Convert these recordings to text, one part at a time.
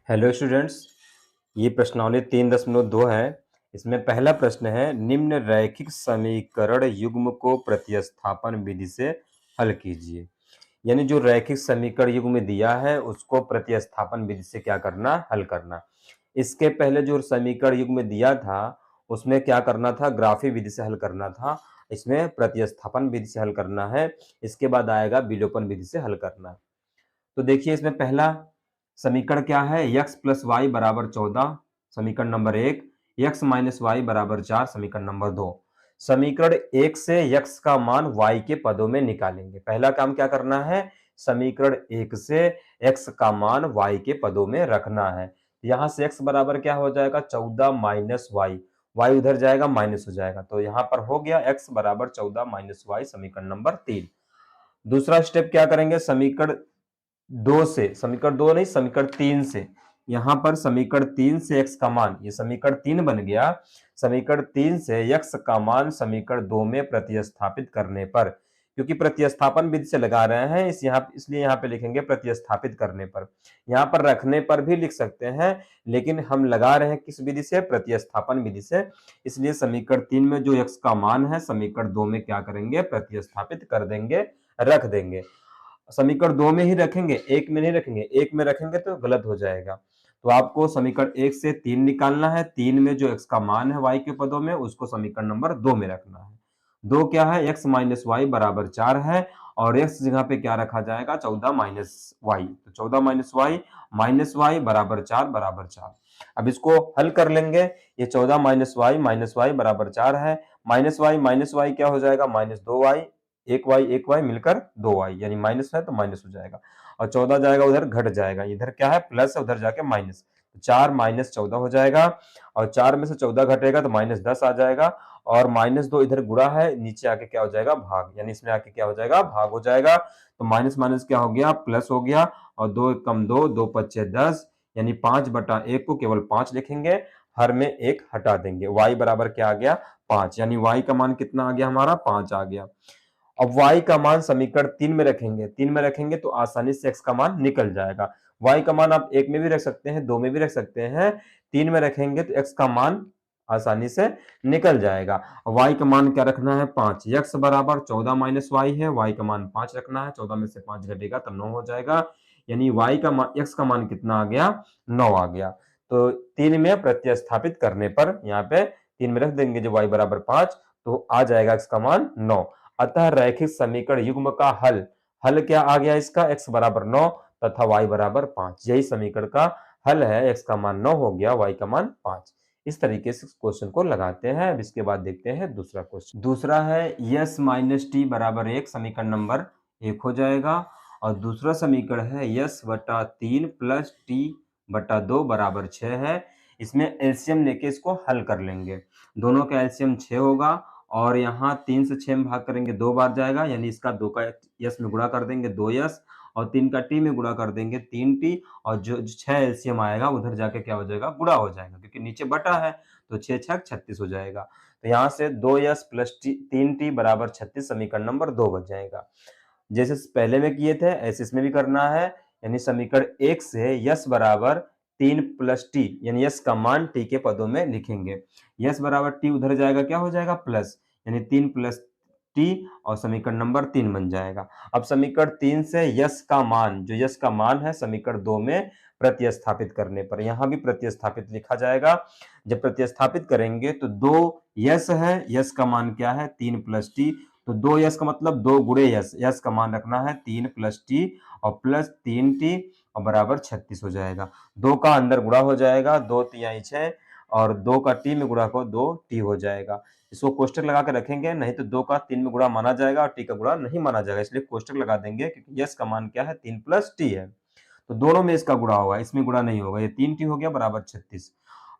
Hello students, ये प्रश्नावली 3.2 है। इसमें पहला प्रश्न है, निम्न रैखिक समीकरण युग्म को प्रतिस्थापन विधि से हल कीजिए। यानी जो रैखिक समीकरण युग्म दिया है उसको प्रतिस्थापन विधि से क्या करना, हल करना। इसके पहले जो समीकरण युग्म दिया था उसमें क्या करना था, ग्राफी विधि से हल करना था। इसमें प्रतिस्थापन विधि से हल करना है। इसके बाद आएगा विलोपन विधि से हल करना। तो देखिए इसमें पहला समीकरण क्या है, x प्लस वाई बराबर 14, समीकरण नंबर 1। x माइनस वाई बराबर 4, समीकरण नंबर 2। समीकरण 1 से x का मान y के पदों में निकालेंगे। पहला काम क्या करना है, समीकरण 1 से x का मान y के पदों में रखना है। यहां से x बराबर क्या हो जाएगा, 14 माइनस वाई। y उधर जाएगा माइनस हो जाएगा, तो यहां पर हो गया x बराबर 14 माइनस वाई, समीकरण नंबर 3। दूसरा स्टेप क्या करेंगे, समीकरण 2 से, समीकरण 2 नहीं, समीकरण 3 से। यहां पर समीकरण 3 से x का मान, ये समीकरण 3 बन गया। समीकरण 3 से x का मान समीकरण 2 में प्रतिस्थापित करने पर, क्योंकि प्रतिस्थापन विधि से लगा रहे हैं इसलिए यहां पे लिखेंगे प्रतिस्थापित करने पर। यहां पर रखने पर भी लिख सकते हैं, लेकिन हम लगा रहे हैं किस विधि से, प्रतिस्थापन विधि से। इसलिए समीकरण 3 में जो x का मान है समीकरण 2 में क्या करेंगे, प्रतिस्थापित कर देंगे, रख देंगे। समीकरण 2 में ही रखेंगे, 1 में नहीं रखेंगे। 1 में रखेंगे तो गलत हो जाएगा। तो आपको समीकरण 1 से 3 निकालना है। 3 में जो x का मान है y के पदों में, उसको समीकरण नंबर 2 में रखना है। 2 क्या है, x माइनस वाई बराबर 4 है, और x जगह पे क्या रखा जाएगा, 14 माइनस वाई। तो 14 माइनस वाई बराबर 4 बराबर 4। अब इसको हल कर लेंगे। ये 14 माइनस वाई बराबर 4 है। माइनस वाई क्या हो जाएगा, माइनस 2y। एक वाई मिलकर 2y, यानी माइनस है तो माइनस हो जाएगा। और 14 जाएगा उधर, घट जाएगा। इधर क्या है, प्लस है, उधर जाके माइनस। 4 माइनस 14 हो जाएगा, और 4 में से 14 घटेगा तो माइनस 10 आ जाएगा। और माइनस 2 इधर गुणा है, नीचे आके क्या हो जाएगा, भाग। यानी इसमें आके क्या हो जाएगा, भाग हो जाएगा। तो माइनस माइनस क्या हो गया, प्लस हो गया। और 2 एक कम 2, 2 पच्चे 10, यानी 5/1 को केवल 5 लिखेंगे। हर में 1 हटा देंगे। y बराबर क्या आ गया, 5। यानी y का मान कितना आ गया हमारा, 5 आ गया। अब y का मान समीकरण 3 में रखेंगे। 3 में रखेंगे तो आसानी से x का मान निकल जाएगा। y का मान आप 1 में भी रख सकते हैं, 2 में भी रख सकते हैं। 3 में रखेंगे तो x का मान आसानी से निकल जाएगा। y का मान क्या रखना है, 5। x बराबर 14 माइनस वाई है, y का मान 5 रखना है। 14 में से 5 घटेगा तो 9 हो जाएगा। यानी y का मान, x का मान कितना आ गया, 9 आ गया। तो 3 में प्रतिस्थापित करने पर यहाँ पे 3 में रख देंगे जो y बराबर 5, तो आ जाएगा x का मान 9। अतः रैखिक समीकरण युग्म का हल, हल क्या आ गया इसका, x बराबर 9 तथा y बराबर 5। यही समीकरण का हल है। x का मान 9 हो गया, y का मान 5। इस तरीके से क्वेश्चन को लगाते हैं। अब इसके बाद देखते हैं दूसरा क्वेश्चन। दूसरा है यस माइनस टी बराबर 1, समीकरण नंबर 1 हो जाएगा। और दूसरा समीकरण है यस बटा 3 प्लस टी बटा 2 बराबर 6 है। इसमें एलसीएम लेके इसको हल कर लेंगे। दोनों का एलसीएम 6 होगा, और यहाँ 3 से 6 में भाग करेंगे 2 बार जाएगा, यानी इसका 2 का यस में गुणा कर देंगे 2 यस, और 3 का टी में गुणा कर देंगे 3 टी, और जो 6 एलसीएम आएगा उधर जाके क्या हो जाएगा, गुणा हो जाएगा, क्योंकि नीचे बटा है। तो 6 छक 36 हो जाएगा। तो यहाँ से 2 यस प्लस 3 टी बराबर 36, समीकरण नंबर 2 बच जाएगा। जैसे पहले में किए थे ऐसे इसमें भी करना है। यानी समीकरण 1 से यस बराबर 3 प्लस टी, यानी यस का मान टी के पदों में लिखेंगे। यस बराबर टी उधर जाएगा, क्या हो जाएगा, प्लस, यानी 3 प्लस टी, और समीकरण नंबर 3 बन जाएगा। अब समीकरण 3 से यस का मान, जो यस का मान है समीकरण 2 में प्रतिस्थापित करने पर, यहां भी प्रतिस्थापित लिखा जाएगा। जब प्रतिस्थापित करेंगे तो 2 यस है, यस का मान क्या है, 3 प्लस टी। तो 2 यस का मतलब 2 गुणे यस, यस का मान रखना है 3 प्लस टी, और प्लस 3 टी, और बराबर 36 हो जाएगा। 2 का अंदर गुणा हो जाएगा, 2 तिहाई 6, और 2 का टी में गुणा को 2 टी हो जाएगा। इसको कोष्टक लगा के रखेंगे, नहीं तो 2 का 3 में गुणा माना जाएगा और टी का गुणा नहीं माना जाएगा, इसलिए कोष्टक लगा देंगे, क्योंकि यस का मान क्या है, 3 प्लस टी है। तो दोनों में इसका गुणा होगा, इसमें गुणा नहीं होगा। ये 3 टी हो गया बराबर 36।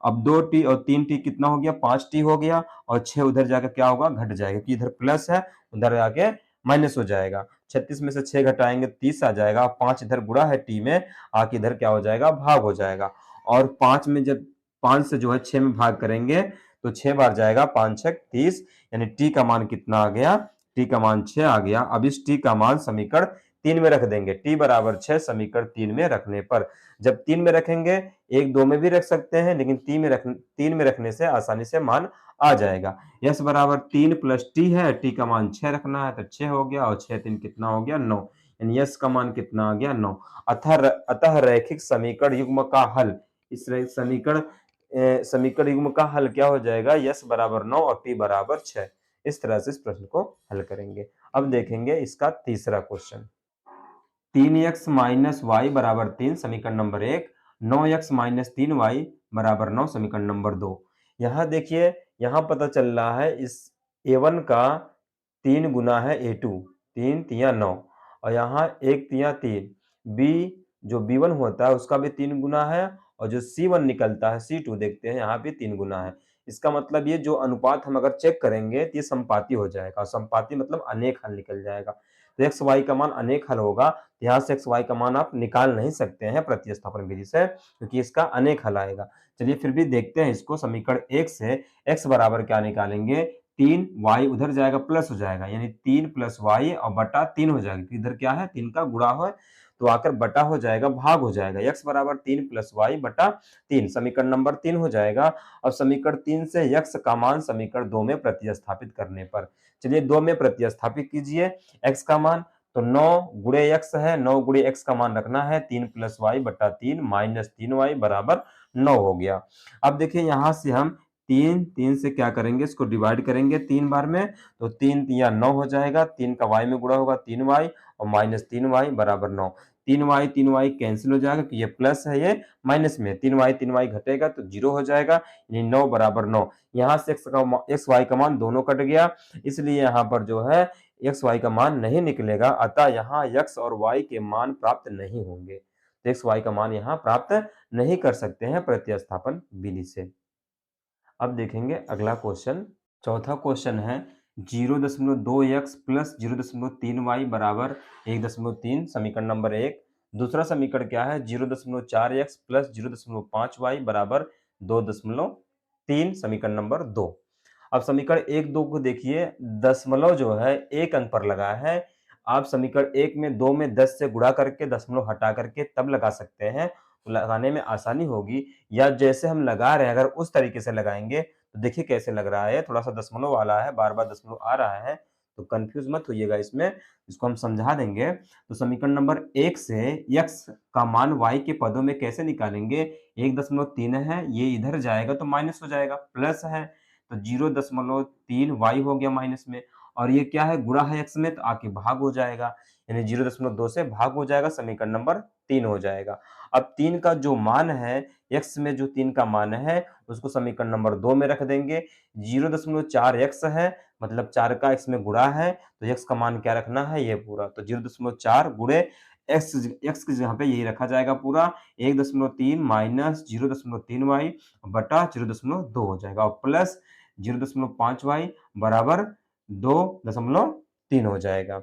अब 2 टी और 3 टी कितना हो गया, 5 टी हो गया, और 6 उधर जाकर क्या होगा, घट जाएगा, क्योंकि इधर प्लस है, उधर जाके माइनस हो जाएगा। 36 में से 6 घटाएंगे 30 आ जाएगा। 5 इधर गुणा है टी में, आके इधर क्या हो जाएगा, भाग हो जाएगा। और 5 में जब 5 से जो है 6 में भाग करेंगे तो 6 बार जाएगा, 5 6 30, यानी टी का मान कितना आ गया, टी का मान 6 आ गया। अब इस टी का मान समीकरण 3 में रख देंगे, t बराबर 6 समीकरण 3 में रखने पर। जब 3 में रखेंगे, 1 2 में भी रख सकते हैं, लेकिन 3 में रखने से आसानी से मान आ जाएगा। s बराबर 3 प्लस t है, t का मान 6 रखना है तो 6 हो गया, और 6 3 कितना हो गया 9, यानी s का मान कितना आ गया 9। अतः रैखिक समीकरण युग्म का हल, इस समीकरण युग्म का हल क्या हो जाएगा, s बराबर 9 और t बराबर 6। इस तरह से इस प्रश्न को हल करेंगे। अब देखेंगे इसका तीसरा क्वेश्चन। 3x माइनस वाई बराबर 3 समीकरण नंबर 1, 9x माइनस 3y बराबर 9 समीकरण नंबर 2। यहाँ देखिए, यहाँ पता चल रहा है इस a1 का 3 गुना है a2, 3 तिया 9, और यहाँ 1 तिया 3, b जो b1 होता है उसका भी 3 गुना है, और जो c1 निकलता है c2 देखते हैं यहाँ भी 3 गुना है। इसका मतलब ये जो अनुपात हम अगर चेक करेंगे तो ये संपाती हो जाएगा, और संपाती मतलब अनेक हल निकल जाएगा। तो एक्स वाई का मान अनेक हल होगा, तो यहाँ से एक्स वाई का मान आप निकाल नहीं सकते हैं प्रतिस्थापन विधि से, क्योंकि इसका अनेक हल आएगा। चलिए फिर भी देखते हैं इसको। समीकरण 1 से x बराबर क्या निकालेंगे, 3 y उधर जाएगा प्लस हो जाएगा, यानी 3 प्लस वाई और बटा 3 हो जाएगा, इधर क्या है 3 का गुणा है तो आकर बटा हो जाएगा, भाग हो जाएगा। x बराबर 3 प्लस वाई बटा 3 समीकरण नंबर 3 हो जाएगा। अब समीकरण 3 से x का मान समीकरण 2 में प्रतिस्थापित करने पर, चलिए 2 में प्रतिस्थापित कीजिए x का मान, तो 9 गुणे x है, 9 गुणे x का मान रखना है 3 प्लस वाई बटा 3 माइनस 3y बराबर 9 हो गया। अब देखिए यहाँ से हम 3 से क्या करेंगे, इसको डिवाइड करेंगे 3 बार में, तो 3 तिया 9 हो जाएगा, 3 का y में गुणा होगा 3y और माइनस 3y बराबर 9। 3y कैंसिल हो जाएगा, कि ये प्लस है ये माइनस में, 3y घटेगा तो 0 हो जाएगा, यानी 9 बराबर 9। यहाँ से x y का मान दोनों कट गया, इसलिए यहाँ पर जो है एक्स वाई का मान नहीं निकलेगा, अतः यहाँ x और y के मान प्राप्त नहीं होंगे। तो एक्स वाई का मान यहाँ प्राप्त नहीं कर सकते हैं प्रतिस्थापन विधि से। अब देखेंगे अगला क्वेश्चन। चौथा क्वेश्चन है 0.2x प्लस 0.3y बराबर 1.3 समीकरण नंबर 1। दूसरा समीकरण क्या है, 0.4x प्लस 0.5y बराबर 2.3 समीकरण नंबर 2। अब समीकरण 1 2 को देखिए, दशमलव जो है एक अंक पर लगा है। आप समीकरण 1 में 2 में 10 से गुणा करके दशमलव हटा करके तब लगा सकते हैं, तो लगाने में आसानी होगी। या जैसे हम लगा रहे हैं अगर उस तरीके से लगाएंगे तो देखिए कैसे लग रहा है, थोड़ा सा दशमलव वाला है, बार बार दशमलव आ रहा है, तो कंफ्यूज मत होइएगा इसमें, इसको हम समझा देंगे। तो समीकरण नंबर 1 से x का मान y के पदों में कैसे निकालेंगे, 1.3 है, ये इधर जाएगा तो माइनस हो जाएगा, प्लस है तो 0.3 y हो गया माइनस में, और ये क्या है गुणा है x में तो आके भाग हो जाएगा, यानी 0.2 से भाग हो जाएगा, समीकरण नंबर 3 हो जाएगा। अब 3 का जो मान है, x में जो 3 का मान है उसको समीकरण नंबर 2 में रख देंगे। 0.4x है, मतलब 4 का x में गुणा है, तो x का मान क्या रखना है, ये पूरा, तो 0.4 गुणे x की जगह पे यही रखा जाएगा पूरा, 1.3 माइनस 0.3y बटा 0.2 हो जाएगा, और प्लस 0.5y बराबर 2.3 हो जाएगा।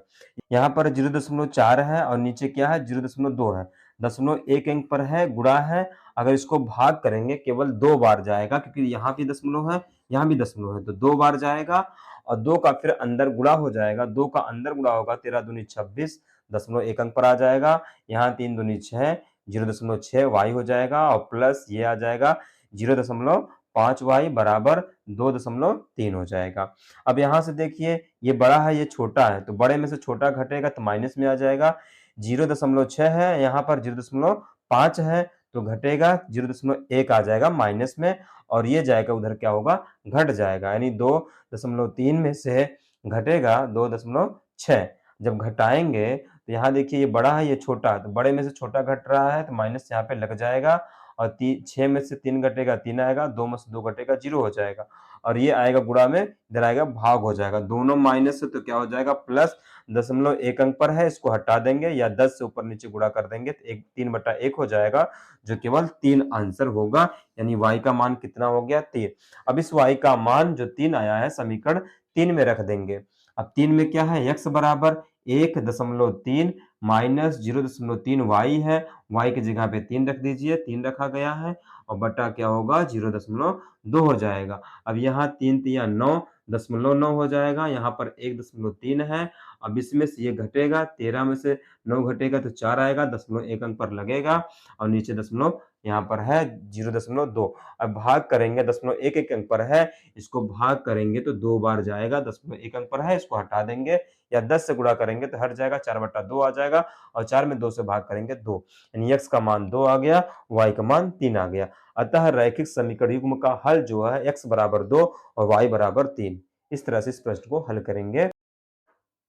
यहाँ पर 0.4 है और नीचे क्या है 0.2 है, दशमलव एक अंक पर है, गुणा है, अगर इसको भाग करेंगे केवल 2 बार जाएगा, क्योंकि यहाँ भी दशमलव है यहाँ भी दशमलव है, तो 2 बार जाएगा, और 2 का फिर अंदर गुणा हो जाएगा, 2 का अंदर गुणा होगा 13 दूनी 26, दशमलव एक अंक पर आ जाएगा, यहाँ 3 दूनी 6, 0.6 y हो जाएगा, और प्लस ये आ जाएगा 0.5y बराबर 2.3 हो जाएगा। अब यहाँ से देखिए ये बड़ा है ये छोटा है, तो बड़े में से छोटा घटेगा तो माइनस में आ जाएगा, 0.6 है, यहाँ पर 0.5 है तो घटेगा 0.1 आ जाएगा माइनस में, और ये जाएगा उधर क्या होगा घट जाएगा, यानी 2.3 में से घटेगा 2.6। जब घटाएंगे तो यहाँ देखिए ये बड़ा है ये छोटा है, तो बड़े में से छोटा घट रहा है तो माइनस यहाँ पे लग जाएगा, और 6 में से 3 घटेगा 3 आएगा, 2 में से 2 घटेगा 0 हो जाएगा, और ये आएगा गुणा में, इधर आएगा भाग हो जाएगा, दोनों माइनस से तो क्या हो जाएगा प्लस, दशमलव एक अंक पर है इसको हटा देंगे या 10 से ऊपर नीचे गुणा कर देंगे तो 3/1 हो जाएगा, जो केवल 3 आंसर होगा, यानी y का मान कितना हो गया 3। अब इस y का मान जो 3 आया है समीकरण 3 में रख देंगे। अब 3 में क्या है, x बराबर 1.3 माइनस 0.3 y है, y की जगह पे 3 रख दीजिए, 3 रखा गया है, और बटा क्या होगा 0.2 हो जाएगा। अब यहाँ 3 तिया 9, 0.9 हो जाएगा, यहाँ पर 1.3 है, अब इसमें से ये घटेगा, 13 में से 9 घटेगा तो 4 आएगा, 0.1 अंक पर लगेगा और नीचे दशमलव यहाँ पर है 0.2। अब भाग करेंगे, 0.11 अंक पर है, इसको भाग करेंगे तो 2 बार जाएगा, 0.1 अंक पर है, इसको हटा देंगे या 10 से गुणा करेंगे तो हट जाएगा, 4/2 आ जाएगा और 4 में 2 से भाग करेंगे 2, यानी x का मान 2 आ गया, y का मान 3 आ गया। अतः रैखिक समीकरण युग्म का हल जो है x बराबर 2 और y बराबर 3। इस तरह से इस प्रश्न को हल करेंगे।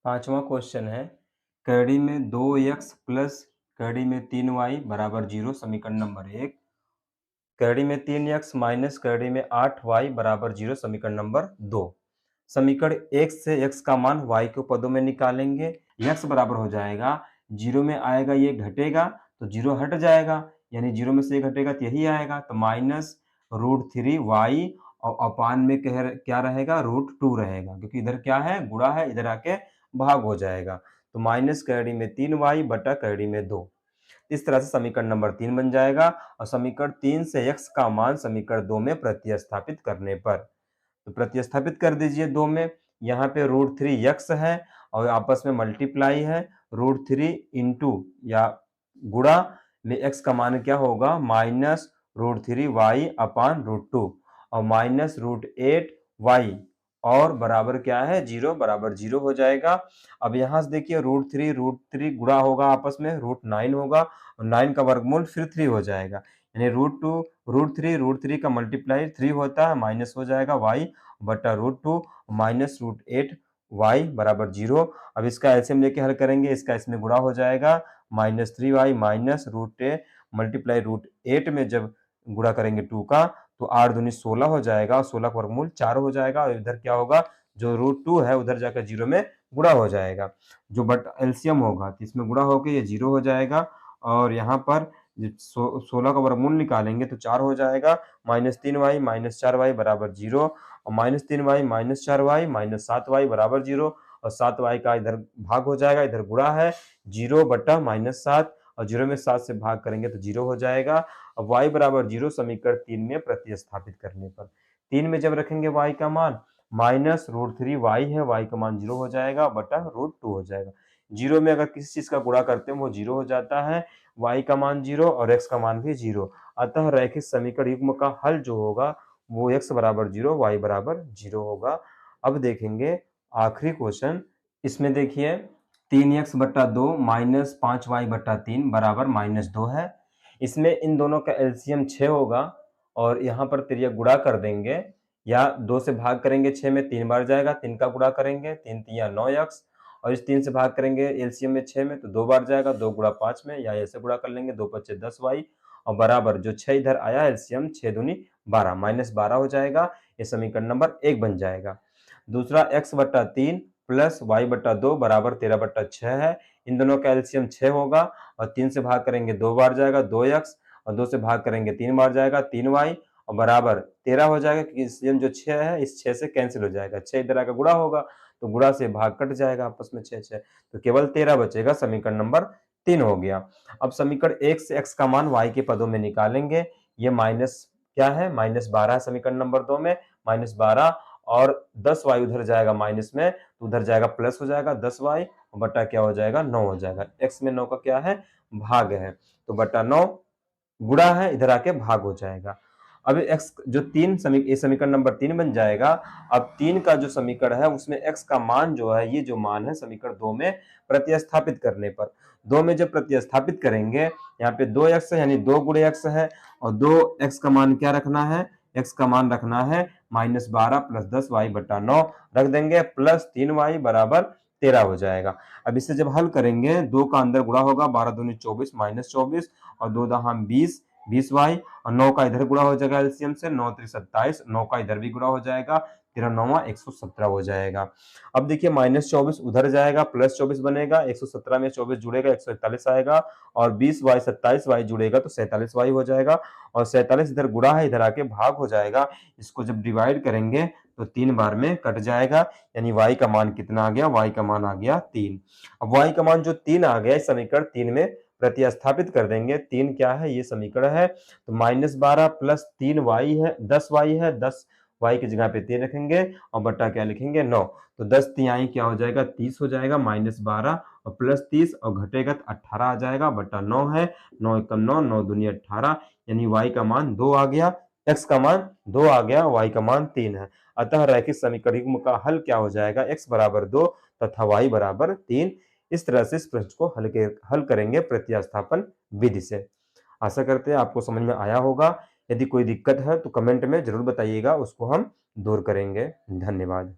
पांचवा क्वेश्चन है, कड़ी में 2x प्लस कड़ी में 3y बराबर 0 समीकरण नंबर 1, कड़ी में 3x माइनस कड़ी में 8y बराबर 0 समीकरण नंबर 2। समीकरण 1 से x का मान y के पदों में निकालेंगे। x बराबर हो जाएगा, 0 में आएगा ये घटेगा तो 0 हट जाएगा, यानी 0 में से ये घटेगा तो यही आएगा, तो माइनस √3y और अपान में क्या रहेगा, √2 रहेगा, क्योंकि इधर क्या है, गुणा है, इधर आके भाग हो जाएगा, तो माइनस कड़ी में 3y बटा कड़ी में 2। इस तरह से समीकरण नंबर 3 बन जाएगा और समीकरण 3 से x का मान समीकरण 2 में प्रतिस्थापित करने पर, तो प्रतिस्थापित कर दीजिए 2 में, यहाँ पे √3x है और आपस में मल्टीप्लाई है, √3 इंटू या गुणा में x का मान क्या होगा, माइनस √3y अपान √2 और माइनस √8y और बराबर क्या है, 0 बराबर 0 हो जाएगा। अब यहाँ से देखिए √3 गुणा होगा आपस में, √9 होगा और 9 का वर्गमूल फिर 3 हो जाएगा, यानी √3 का मल्टीप्लाई 3 होता है, माइनस हो जाएगा y बटा √2 माइनस √8y बराबर 0। अब इसका एलसीएम लेके हल करेंगे, इसका इसमें गुणा हो जाएगा, माइनस 3y माइनस √8 मल्टीप्लाई √8 में जब गुणा करेंगे 2 का तो 8 दूनी 16 हो जाएगा और 16 का वर्गमूल 4 हो जाएगा और इधर क्या होगा, जो √2 है उधर जाकर 0 में गुणा हो जाएगा, जो बट एलसीएम होगा तो इसमें गुणा होकर ये 0 हो जाएगा और यहाँ पर 16 का वर्गमूल निकालेंगे तो 4 हो जाएगा, माइनस 3y माइनस 4y बराबर 0 और minus 3y minus 4y minus 7y बराबर 0 और 7y का इधर भाग हो जाएगा, इधर गुणा है, 0 बटा माइनस 7 और 0 में 7 से भाग करेंगे तो 0 हो जाएगा। अब y बराबर 0 समीकरण 3 में प्रतिस्थापित करने पर, 3 में जब रखेंगे y का मान, माइनस √3y है, y का मान 0 हो जाएगा बटा √2 हो जाएगा। 0 में अगर किसी चीज का गुणा करते हैं वो 0 हो जाता है, y का मान 0 और x का मान भी 0। अतः रैखिक समीकरण युग्म का हल जो होगा वो x बराबर 0 y बराबर 0 होगा। अब देखेंगे आखिरी क्वेश्चन, इसमें देखिए 3x बटा 2 माइनस 5y बटा 3 बराबर -2 है। इसमें इन दोनों का एलसीएम 6 होगा और यहाँ पर तिर्यक गुणा कर देंगे या 2 से भाग करेंगे, 6 में 3 बार जाएगा, 3 का गुणा करेंगे, 3 तिया 9x और इस 3 से भाग करेंगे एलसीएम में 6 में तो 2 बार जाएगा, 2 गुणा 5 में या ऐसे गुणा कर लेंगे, 2 5 10y और बराबर जो 6 इधर आया एलसीएम 6 दूनी 12 -12 हो जाएगा, ये समीकरण नंबर 1 बन जाएगा। दूसरा x बटा 3 प्लस y बटा 2 बराबर 13/6 है, इन दोनों का एलसीएम 6 होगा और 3 से भाग करेंगे 2 बार जाएगा 2x और 2 से भाग करेंगे 3 बार जाएगा 3y और बराबर 13 हो जाएगा, क्योंकि एलसीएम जो 6 है इस 6 से कैंसिल हो जाएगा, 6 इधर आकर गुणा होगा तो गुणा से भाग कट जाएगा आपस में 6 तो केवल 13 बचेगा, समीकरण नंबर 3 हो गया। अब समीकरण 1 से x का मान y के पदों में निकालेंगे, ये माइनस क्या है, -12 है समीकरण नंबर 2 में, -12 और 10y उधर जाएगा माइनस में तो उधर जाएगा प्लस हो जाएगा 10y बटा क्या हो जाएगा 9 हो जाएगा, x में 9 का क्या है, भाग है तो बटा 9 गुणा है, इधर आके भाग हो जाएगा। अब x जो समीकरण नंबर 3 बन जाएगा। अब 3 का जो समीकरण है उसमें x का मान जो है, ये जो मान है समीकरण 2 में प्रतिस्थापित करने पर, 2 में जब प्रतिस्थापित करेंगे यहाँ पे 2x है यानी 2 गुणे x है और 2x का मान क्या रखना है, x का मान रखना है -12 प्लस 10y बटा 9 रख देंगे, प्लस 3y बराबर 13 हो जाएगा। अब इसे जब हल करेंगे 2 का अंदर गुणा होगा, 12 दूनी 24 -24 और 2 दहा 20y और 9 का इधर गुणा हो जाएगा एलसीएम से, 9 3 27, 9 का इधर भी गुणा हो जाएगा, 13 9 117 हो जाएगा। अब देखिए -24 उधर जाएगा, प्लस 24 बनेगा, 117 में 24 जुड़ेगा 141 आएगा और 20y 27y जुड़ेगा तो 47y हो जाएगा और 47 इधर गुणा है, इधर आके भाग हो जाएगा, इसको जब डिवाइड करेंगे तो 3 बार में कट जाएगा, यानी y का मान कितना आ गया, y का मान आ गया 3। अब y का मान जो 3 आ गया, इस समीकरण 3 में प्रतिस्थापित कर देंगे। 3 क्या है, ये समीकरण है तो -12 प्लस 3y है 10y है, 10 y की जगह पे 3 रखेंगे और बटा क्या लिखेंगे 9। तो 10 तिहाई क्या हो जाएगा 30 हो जाएगा, -12 और प्लस 30 और घटेगा तो 18 आ जाएगा, बटा 9 है, 9 एकम 9, 9 दूनी 18, यानी y का मान 2 आ गया, x का मान 2 आ गया, y का मान 3 है। अतः रैखिक समीकरण युग्म का हल क्या हो जाएगा, x बराबर 2 तथा y बराबर 3। इस तरह से इस प्रश्न को हल करेंगे प्रतिस्थापन विधि से। आशा करते हैं आपको समझ में आया होगा। यदि कोई दिक्कत है तो कमेंट में जरूर बताइएगा, उसको हम दूर करेंगे। धन्यवाद।